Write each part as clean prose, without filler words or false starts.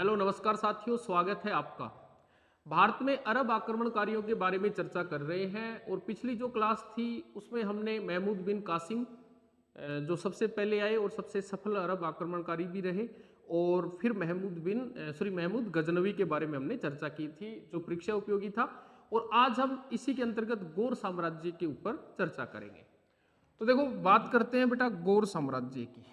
Hello नमस्कार साथियों, स्वागत है आपका। भारत में अरब आक्रमणकारियों के बारे में चर्चा कर रहे हैं और पिछली जो क्लास थी उसमें हमने महमूद बिन कासिम जो सबसे पहले आए और सबसे सफल अरब आक्रमणकारी भी रहे, और फिर महमूद गजनवी के बारे में हमने चर्चा की थी जो परीक्षा उपयोगी था। और आज हम इसी के अंतर्गत गौर साम्राज्य के ऊपर चर्चा करेंगे। तो देखो, बात करते हैं बेटा गौर साम्राज्य की।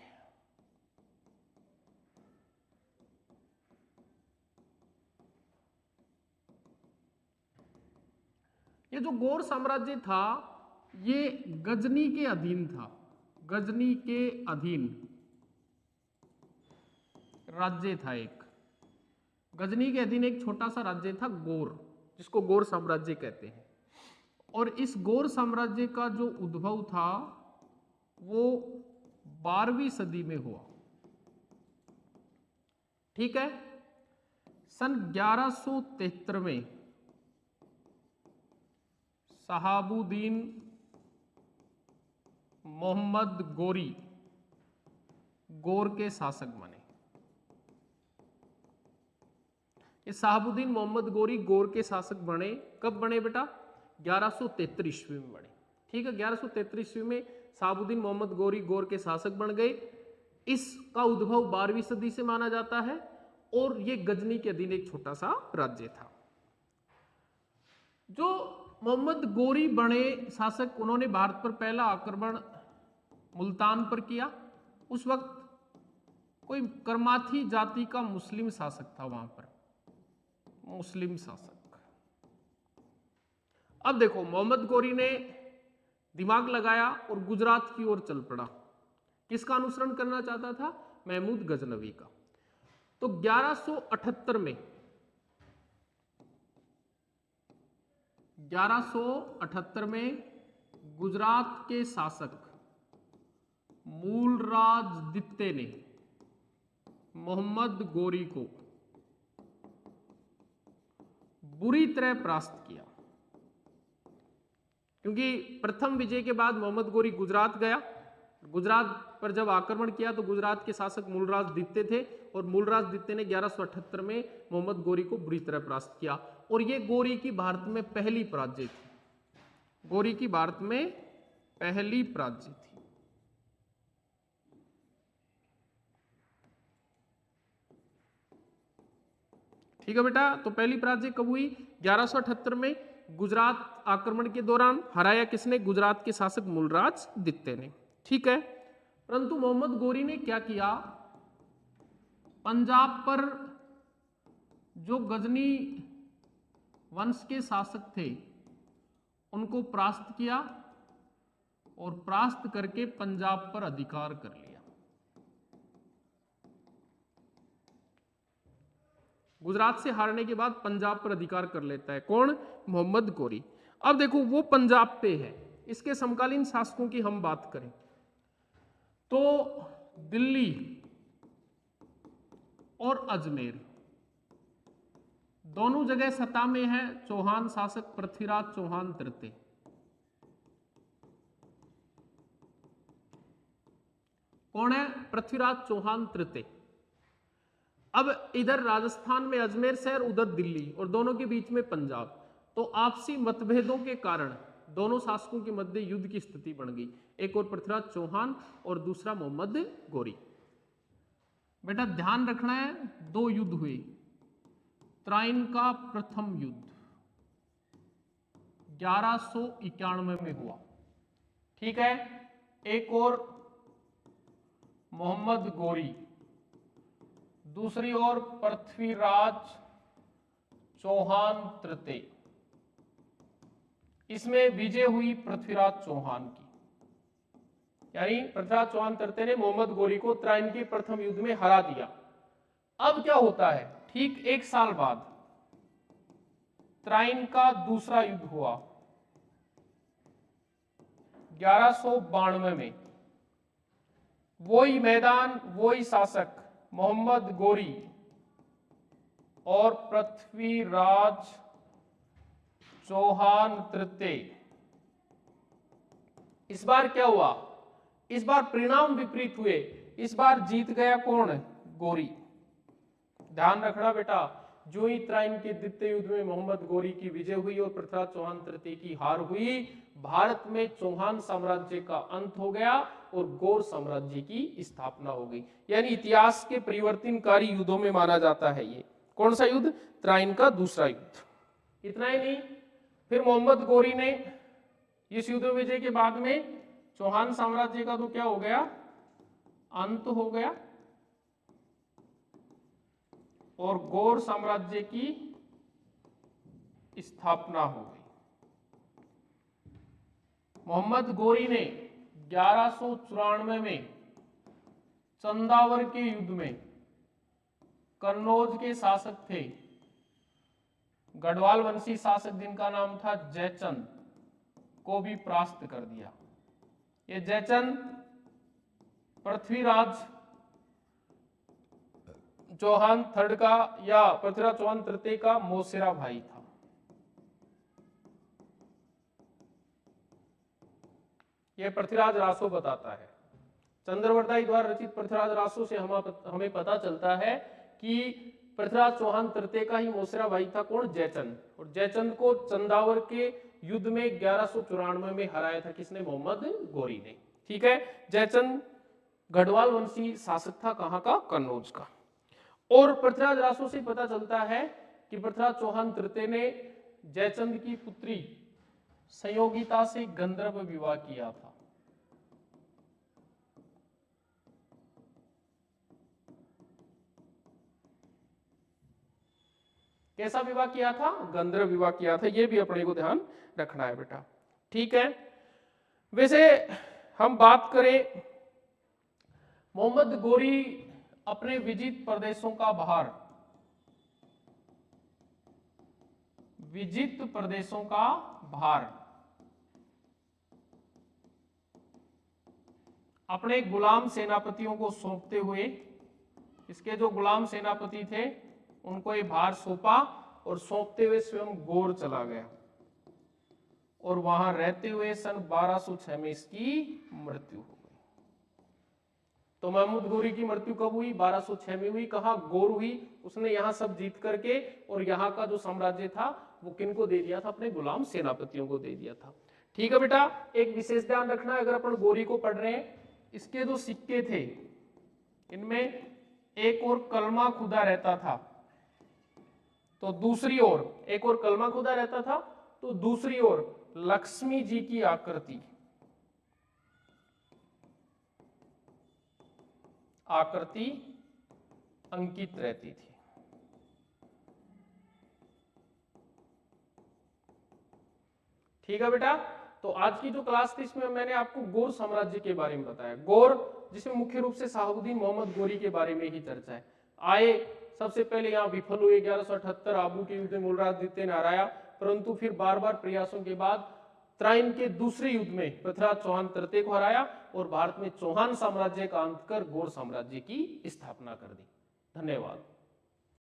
ये जो गौर साम्राज्य था ये गजनी के अधीन था। गजनी के अधीन राज्य था एक। गजनी के अधीन एक छोटा सा राज्य था गौर, जिसको गौर साम्राज्य कहते हैं। और इस गौर साम्राज्य का जो उद्भव था वो 12वीं सदी में हुआ। ठीक है। सन 1173 में शहाबुद्दीन मोहम्मद गोरी गौर के शासक बने। ये शहाबुद्दीन मोहम्मद गोरी गौर के शासक बने। कब बने बेटा? 1173 ईस्वी में बने। ठीक है, 1173 ईस्वी में शहाबुद्दीन मोहम्मद गोरी गौर के शासक बन गए। इसका उद्भव 12वीं सदी से माना जाता है और ये गजनी के अधीन एक छोटा सा राज्य था। जो मोहम्मद गोरी बने शासक, उन्होंने भारत पर पहला आक्रमण मुल्तान पर किया। उस वक्त कोई करमाथी जाति का मुस्लिम शासक था वहां पर, मुस्लिम शासक। अब देखो, मोहम्मद गोरी ने दिमाग लगाया और गुजरात की ओर चल पड़ा। किसका अनुसरण करना चाहता था? महमूद गजनवी का। तो 1178 में गुजरात के शासक मूलराजदित्य ने मोहम्मद गोरी को बुरी तरह परास्त किया। क्योंकि प्रथम विजय के बाद मोहम्मद गोरी गुजरात गया। गुजरात पर जब आक्रमण किया तो गुजरात के शासक मूलराजदित्य थे और मूलराजदित्य ने 1178 में मोहम्मद गोरी को बुरी तरह परास्त किया। और ये गोरी की भारत में पहली पराजय थी। गोरी की भारत में पहली पराजय थी। ठीक है बेटा, तो पहली पराजय कब हुई? 1178 में गुजरात आक्रमण के दौरान। हराया किसने? गुजरात के शासक मूलराजदित्य ने। ठीक है। परंतु मोहम्मद गोरी ने क्या किया? पंजाब पर जो गजनी वंश के शासक थे उनको परास्त किया और परास्त करके पंजाब पर अधिकार कर लिया। गुजरात से हारने के बाद पंजाब पर अधिकार कर लेता है। कौन? मोहम्मद गोरी। अब देखो, वो पंजाब पे है। इसके समकालीन शासकों की हम बात करें तो दिल्ली और अजमेर दोनों जगह सत्ता में है चौहान शासक पृथ्वीराज चौहान तृतीय। कौन है? पृथ्वीराज चौहान तृतीय। अब इधर राजस्थान में अजमेर शहर, उधर दिल्ली, और दोनों के बीच में पंजाब। तो आपसी मतभेदों के कारण दोनों शासकों के मध्य युद्ध की स्थिति बन गई। एक और पृथ्वीराज चौहान और दूसरा मोहम्मद गोरी। बेटा ध्यान रखना है, दो युद्ध हुए। त्राइन का प्रथम युद्ध 1191 में हुआ। ठीक है। एक और मोहम्मद गोरी, दूसरी ओर पृथ्वीराज चौहान तृतीय। इसमें विजय हुई पृथ्वीराज चौहान की, यानी पृथ्वीराज चौहान तृतीय ने मोहम्मद गोरी को त्राइन के प्रथम युद्ध में हरा दिया। अब क्या होता है? ठीक एक साल बाद त्राइन का दूसरा युद्ध हुआ 1192 में। वही मैदान, वही शासक मोहम्मद गोरी और पृथ्वीराज चौहान तृतीय। इस बार क्या हुआ? इस बार परिणाम विपरीत हुए। इस बार जीत गया कौन? गोरी। ध्यान रखना बेटा, जो ही त्राइन के द्वितीय युद्ध में मोहम्मद गोरी की विजय हुई और पृथ्वीराज चौहान तृतीय की हार हुई, भारत में चौहान साम्राज्य का अंत हो गया और गौर साम्राज्य की स्थापना हो गई। यानी इतिहास के परिवर्तनकारी युद्धों में माना जाता है ये। कौन सा युद्ध? त्राइन का दूसरा युद्ध। इतना ही नहीं, फिर मोहम्मद गोरी ने इस युद्ध विजय के बाद में चौहान साम्राज्य का तो क्या हो गया? अंत हो गया और गौर साम्राज्य की स्थापना हो गई। मोहम्मद गोरी ने 1194 में चंदावर के युद्ध में कन्नौज के शासक थे गढ़वाल वंशी शासक जिनका नाम था जयचंद को भी परास्त कर दिया। ये जयचंद पृथ्वीराज चौहान थर्ड का या पृथ्वीराज चौहान तृतीय का मौसेरा भाई था। यह पृथ्वीराज रासो बताता है। चंद्रवर्दाई द्वारा रचित पृथ्वीराज रासो से हमें पता चलता है कि पृथ्वीराज चौहान तृतीय का ही मौसेरा भाई था। कौन? जयचंद। और जयचंद को चंदावर के युद्ध में 1194 में हराया था। किसने? मोहम्मद गोरी ने। ठीक है, जयचंद गढ़वाल वंशी शासक था। कहां का? कन्नौज का। और पृथ्वीराज रासो से पता चलता है कि पृथ्वीराज चौहान तृतीय ने जयचंद की पुत्री संयोगिता से गंधर्व विवाह किया था। कैसा विवाह किया था? गंधर्व विवाह किया था। यह भी अपने को ध्यान रखना है बेटा। ठीक है, वैसे हम बात करें मोहम्मद गोरी अपने विजित प्रदेशों का भार, विजित प्रदेशों का भार अपने गुलाम सेनापतियों को सौंपते हुए, इसके जो गुलाम सेनापति थे उनको ये भार सौंपा और सौंपते हुए स्वयं गौर चला गया और वहां रहते हुए सन 1206 में इसकी मृत्यु हो गई। तो महमूद गोरी की मृत्यु कब हुई? 1206 में हुई। कहां? गौर हुई। उसने यहां सब जीत करके और यहाँ का जो साम्राज्य था वो किनको दे दिया था? अपने गुलाम सेनापतियों को दे दिया था। ठीक है बेटा, एक विशेष ध्यान रखना है अगर अपन गोरी को पढ़ रहे हैं, इसके जो सिक्के थे इनमें एक और कलमा खुदा रहता था, तो दूसरी ओर एक और कलमा खुदा रहता था, तो दूसरी ओर लक्ष्मी जी की आकृति अंकित रहती थी। ठीक है बेटा, तो आज की जो क्लास थी इसमें मैंने आपको गौर साम्राज्य के बारे में बताया। गौर जिसमें मुख्य रूप से शाहबुद्दीन मोहम्मद गोरी के बारे में ही चर्चा है। आए सबसे पहले यहाँ विफल हुए 1178 आबू के युद्ध में मूलराज द्वितीय ने हराया, परंतु फिर बार बार प्रयासों के बाद त्राइन के दूसरे युद्ध में पृथ्वीराज चौहान तृतीय को हराया और भारत में चौहान साम्राज्य का अंत कर गौर साम्राज्य की स्थापना कर दी। धन्यवाद।